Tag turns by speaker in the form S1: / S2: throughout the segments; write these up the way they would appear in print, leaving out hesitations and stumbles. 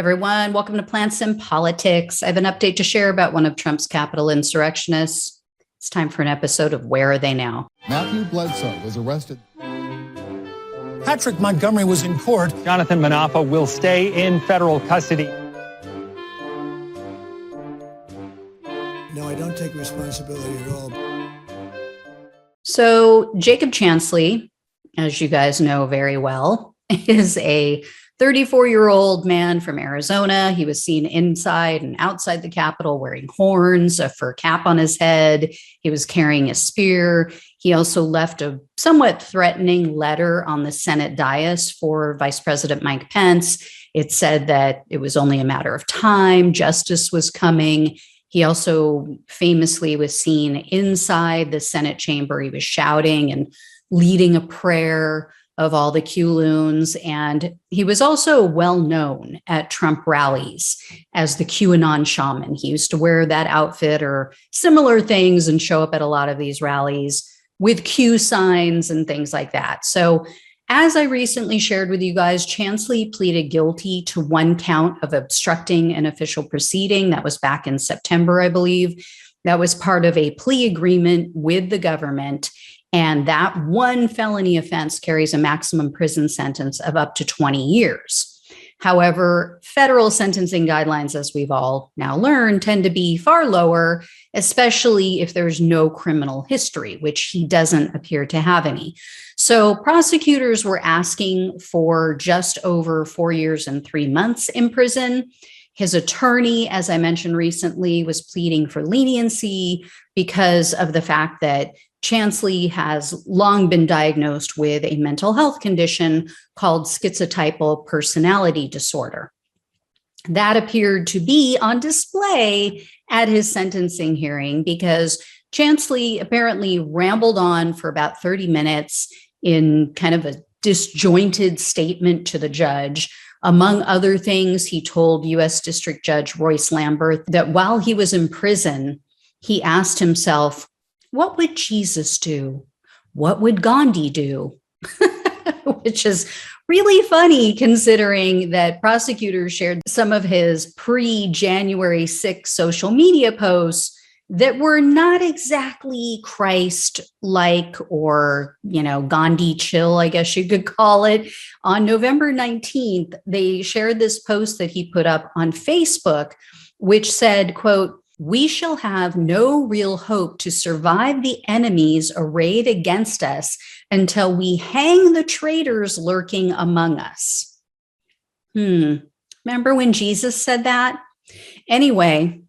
S1: Everyone, welcome to Plants and Politics. I have an update to share about one of Trump's Capitol insurrectionists. It's time for an episode of Where Are They Now?
S2: Matthew Bledsoe was arrested.
S3: Patrick Montgomery was in court.
S4: Jonathan Manapa will stay in federal custody.
S3: No, I don't take responsibility at all.
S1: So Jacob Chansley, as you guys know very well, is a 34-year-old man from Arizona. He was seen inside and outside the Capitol wearing horns, a fur cap on his head. He was carrying a spear. He also left a somewhat threatening letter on the Senate dais for Vice President Mike Pence. It said that it was only a matter of time. Justice was coming. He also famously was seen inside the Senate chamber. He was shouting and leading a prayer of all the Q-loons. And he was also well known at Trump rallies as the QAnon Shaman. He used to wear that outfit or similar things and show up at a lot of these rallies with Q signs and things like that. So as I recently shared with you guys, Chansley pleaded guilty to one count of obstructing an official proceeding. That was back in September, I believe. That was part of a plea agreement with the government. And that one felony offense carries a maximum prison sentence of up to 20 years. However, federal sentencing guidelines, as we've all now learned, tend to be far lower, especially if there's no criminal history, which he doesn't appear to have any. So prosecutors were asking for just over 4 years and 3 months in prison. His attorney, as I mentioned recently, was pleading for leniency because of the fact that Chansley has long been diagnosed with a mental health condition called schizotypal personality disorder. That appeared to be on display at his sentencing hearing because Chansley apparently rambled on for about 30 minutes in kind of a disjointed statement to the judge. Among other things, he told U.S. District Judge Royce Lamberth that while he was in prison, he asked himself, what would Jesus do? What would Gandhi do? Which is really funny considering that prosecutors shared some of his pre-January 6th social media posts that were not exactly Christ-like or, Gandhi chill, I guess you could call it. On November 19th, they shared this post that he put up on Facebook, which said, quote, "We shall have no real hope to survive the enemies arrayed against us until we hang the traitors lurking among us." Remember when Jesus said that? Anyway,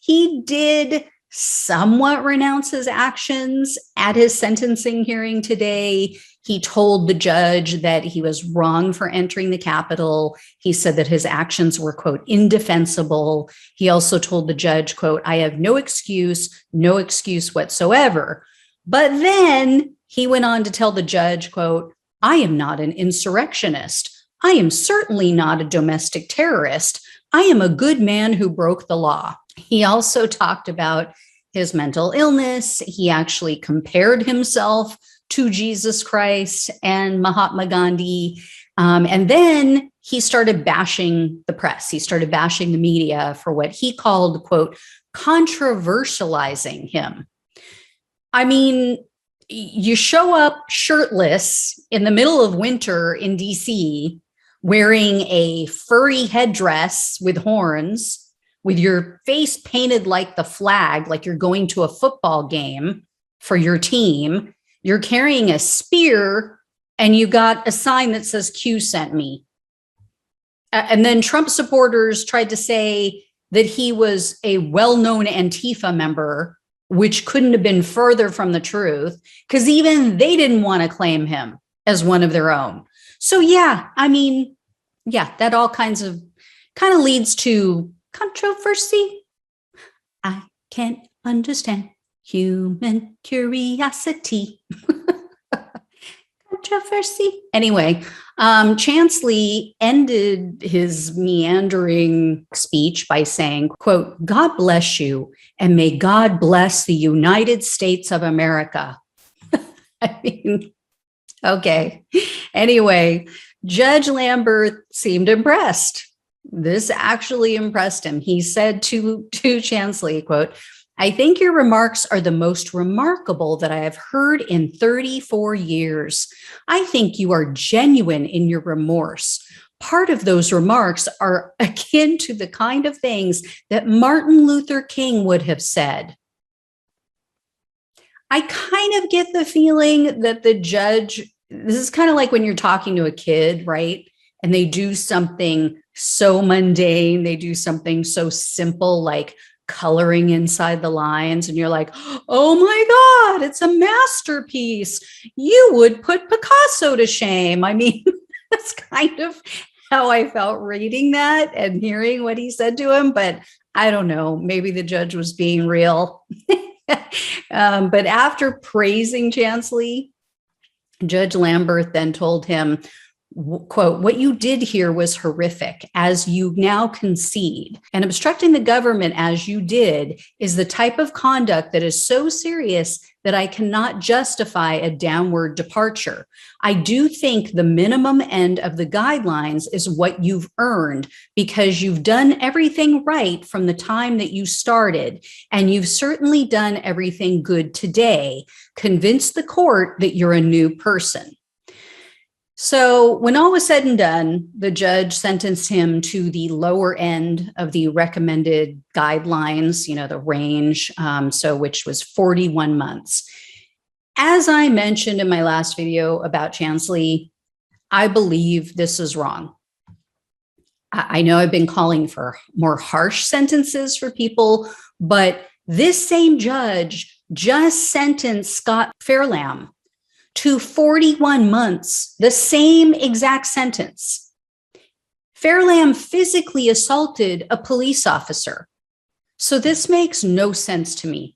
S1: he did somewhat renounce his actions at his sentencing hearing today. He told the judge that he was wrong for entering the Capitol. He said that his actions were, quote, indefensible. He also told the judge, quote, "I have no excuse whatsoever." But then he went on to tell the judge, quote, "I am not an insurrectionist. I am certainly not a domestic terrorist. I am a good man who broke the law." He also talked about his mental illness. He actually compared himself to Jesus Christ and Mahatma Gandhi. And then he started bashing the press. He started bashing the media for what he called, quote, controversializing him. I mean, you show up shirtless in the middle of winter in DC, wearing a furry headdress with horns, with your face painted like the flag, like you're going to a football game for your team. You're carrying a spear and you got a sign that says Q sent me. And then Trump supporters tried to say that he was a well-known Antifa member, which couldn't have been further from the truth because even they didn't want to claim him as one of their own. So that all kind of leads to controversy. I can't understand human curiosity. Controversy. Anyway, Chansley ended his meandering speech by saying, quote, "God bless you, and may God bless the United States of America." I mean, okay. Anyway, Judge Lambert seemed impressed. This actually impressed him. He said to Chansley, quote, "I think your remarks are the most remarkable that I have heard in 34 years. I think you are genuine in your remorse. Part of those remarks are akin to the kind of things that Martin Luther King would have said." I kind of get the feeling that the judge, this is kind of like when you're talking to a kid, right? And they do something so mundane, they do something so simple like coloring inside the lines, and you're like, "Oh my God, it's a masterpiece. You would put Picasso to shame." I mean, that's kind of how I felt reading that and hearing what he said to him. But I don't know, maybe the judge was being real. But after praising Chansley, Judge Lambert then told him, quote, "What you did here was horrific, as you now concede. And obstructing the government as you did is the type of conduct that is so serious that I cannot justify a downward departure. I do think the minimum end of the guidelines is what you've earned because you've done everything right from the time that you started, and you've certainly done everything good today. Convince the court that you're a new person." So when all was said and done, the judge sentenced him to the lower end of the recommended guidelines, the range, which was 41 months. As I mentioned in my last video about Chansley, I believe this is wrong. I know I've been calling for more harsh sentences for people, but this same judge just sentenced Scott Fairlamb to 41 months, the same exact sentence. Fairlamb physically assaulted a police officer. So this makes no sense to me.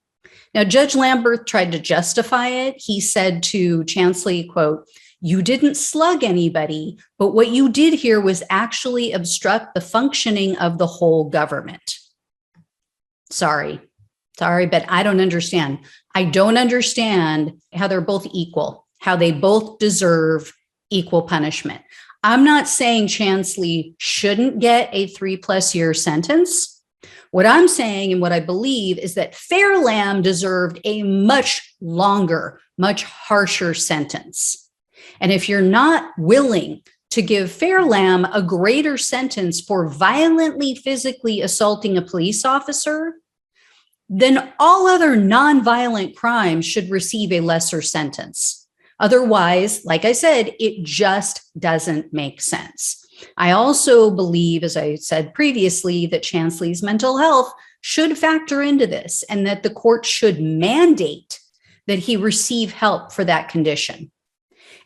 S1: Now, Judge Lambert tried to justify it. He said to Chansley, quote, "You didn't slug anybody, but what you did here was actually obstruct the functioning of the whole government." Sorry, but I don't understand. I don't understand how they're both equal, how they both deserve equal punishment. I'm not saying Chansley shouldn't get a 3+ year sentence. What I'm saying and what I believe is that Fairlamb deserved a much longer, much harsher sentence. And if you're not willing to give Fairlamb a greater sentence for violently physically assaulting a police officer, then all other nonviolent crimes should receive a lesser sentence. Otherwise, like I said, it just doesn't make sense. I also believe, as I said previously, that Chansley's mental health should factor into this and that the court should mandate that he receive help for that condition.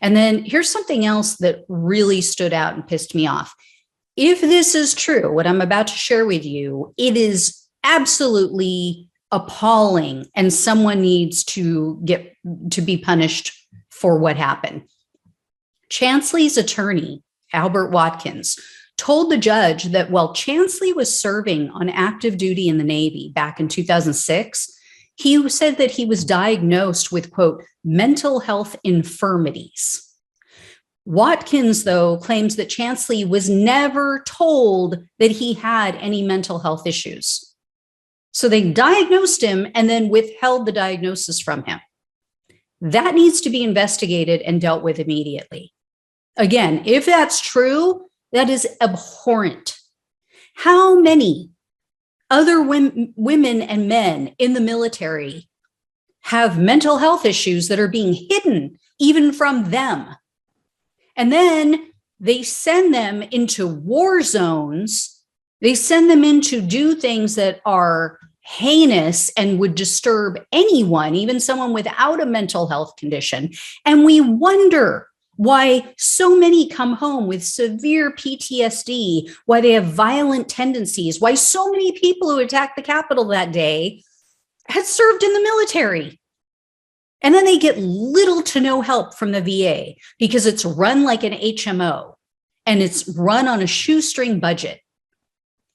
S1: And then here's something else that really stood out and pissed me off. If this is true, what I'm about to share with you, it is absolutely appalling, and someone needs to be punished for what happened. Chansley's attorney, Albert Watkins, told the judge that while Chansley was serving on active duty in the Navy back in 2006, he said that he was diagnosed with, quote, mental health infirmities. Watkins, though, claims that Chansley was never told that he had any mental health issues. So they diagnosed him and then withheld the diagnosis from him. That needs to be investigated and dealt with immediately. Again, if that's true, that is abhorrent. How many other women and men in the military have mental health issues that are being hidden even from them? And then they send them into war zones. They send them in to do things that are heinous and would disturb anyone, even someone without a mental health condition. And we wonder why so many come home with severe PTSD, why they have violent tendencies, why so many people who attacked the Capitol that day had served in the military. And then they get little to no help from the VA because it's run like an HMO and it's run on a shoestring budget,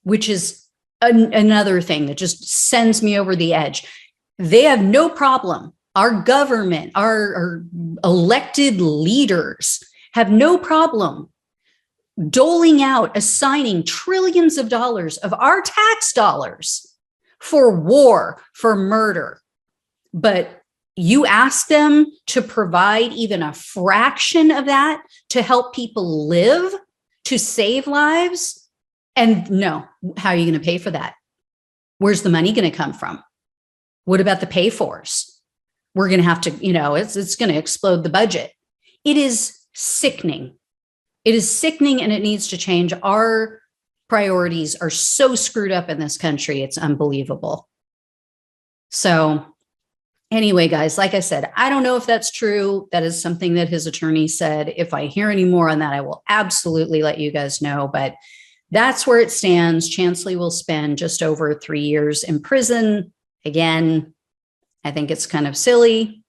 S1: which is another thing that just sends me over the edge. They have no problem. Our government, our elected leaders have no problem doling out, assigning trillions of dollars of our tax dollars for war, for murder. But you ask them to provide even a fraction of that to help people live, to save lives. And no, how are you going to pay for that? Where's the money going to come from? What about the pay-fors? We're going to have to, it's going to explode the budget. It is sickening. It is sickening, and it needs to change. Our priorities are so screwed up in this country. It's unbelievable. So anyway, guys, like I said, I don't know if that's true. That is something that his attorney said. If I hear any more on that, I will absolutely let you guys know. But that's where it stands. Chansley will spend just over 3 years in prison. Again, I think it's kind of silly.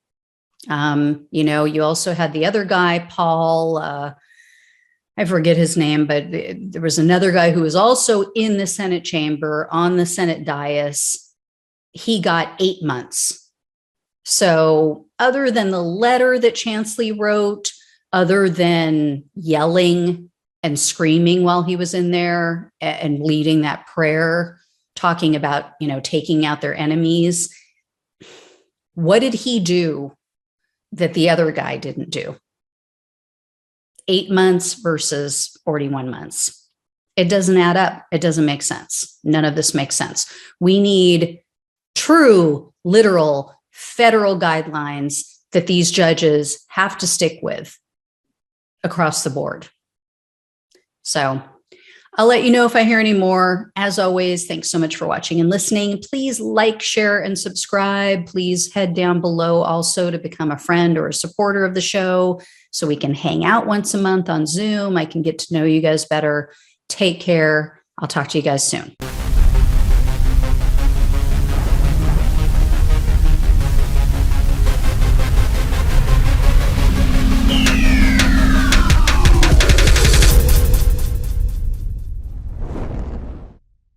S1: You also had the other guy, Paul, I forget his name, but there was another guy who was also in the Senate chamber on the Senate dais. He got 8 months. So other than the letter that Chansley wrote, other than yelling and screaming while he was in there and leading that prayer, talking about, taking out their enemies, what did he do that the other guy didn't do? 8 months versus 41 months. It doesn't add up. It doesn't make sense. None of this makes sense. We need true, literal federal guidelines that these judges have to stick with across the board. So I'll let you know if I hear any more. As always, thanks so much for watching and listening. Please like, share, and subscribe. Please head down below also to become a friend or a supporter of the show so we can hang out once a month on Zoom. I can get to know you guys better. Take care. I'll talk to you guys soon.